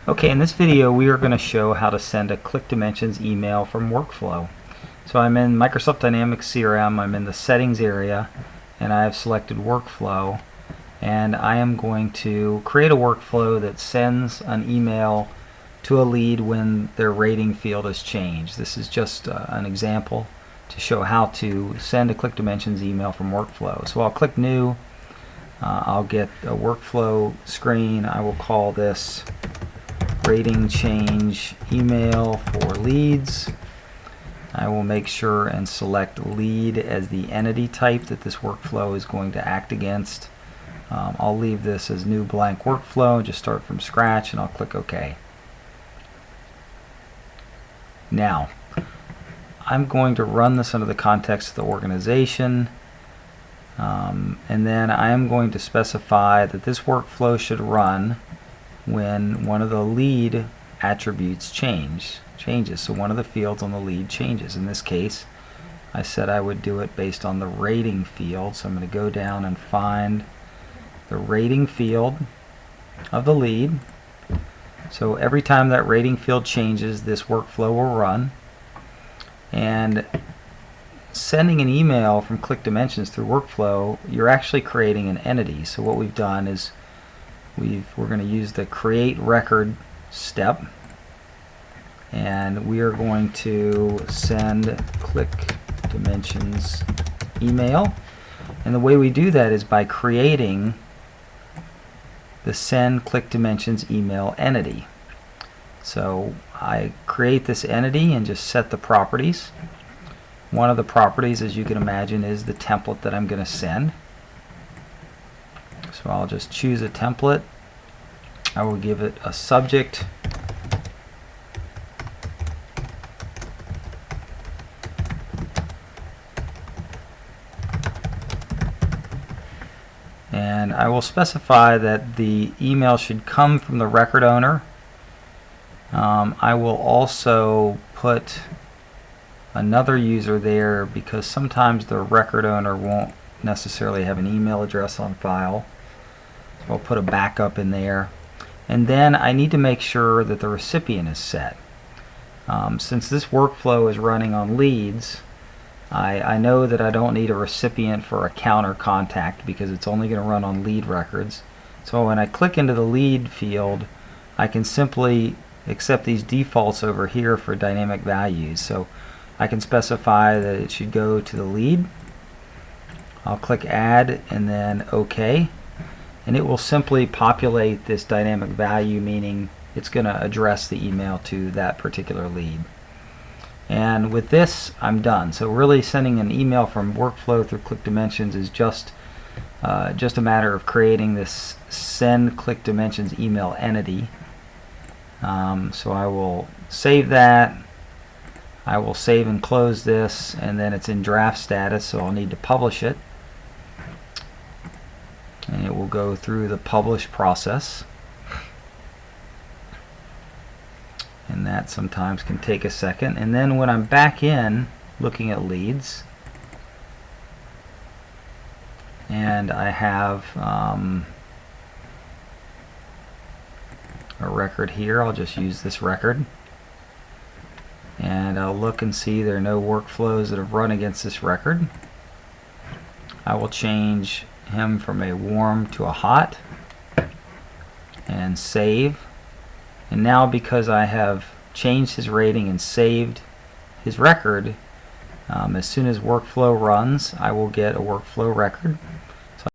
Okay, in this video we are going to show how to send a click dimensions email from workflow. So I'm in Microsoft Dynamics CRM, I'm in the settings area, and I have selected workflow, and I am going to create a workflow that sends an email to a lead when their rating field has changed. This is just an example to show how to send a click dimensions email from workflow. So I'll click new, I'll get a workflow screen. I will call this rating change email for leads. I will make sure and select lead as the entity type that this workflow is going to act against. I'll leave this as new blank workflow, just start from scratch, and I'll click OK. Now, I'm going to run this under the context of the organization, and then I am going to specify that this workflow should run when one of the lead attributes changes. So one of the fields on the lead changes. In this case, I said I would do it based on the rating field, so I'm going to go down and find the rating field of the lead. So every time that rating field changes, this workflow will run. And sending an email from Click Dimensions through workflow, you're actually creating an entity. So what we've done is we're going to use the create record step, and we are going to send Click Dimensions email. And the way we do that is by creating the send Click Dimensions email entity. So I create this entity and just set the properties. One of the properties, as you can imagine, is the template that I'm going to send. So I'll just choose a template. I will give it a subject. And I will specify that the email should come from the record owner. I will also put another user there because sometimes the record owner won't necessarily have an email address on file. So I'll put a backup in there. And then I need to make sure that the recipient is set. Since this workflow is running on leads, I know that I don't need a recipient for account or contact because it's only going to run on lead records. So when I click into the lead field, I can simply accept these defaults over here for dynamic values. So I can specify that it should go to the lead. I'll click add and then OK, and it will simply populate this dynamic value, meaning it's going to address the email to that particular lead. And with this, I'm done. So really sending an email from workflow through Click Dimensions is just a matter of creating this send Click Dimensions email entity. So I will save that. I will save and close this, and then it's in draft status, so I'll need to publish it. And it will go through the publish process. And that sometimes can take a second. And then when I'm back in looking at leads, and I have a record here, I'll just use this record, and I'll look and see there are no workflows that have run against this record. I will change him from a warm to a hot and save. And now, because I have changed his rating and saved his record, as soon as workflow runs, I will get a workflow record.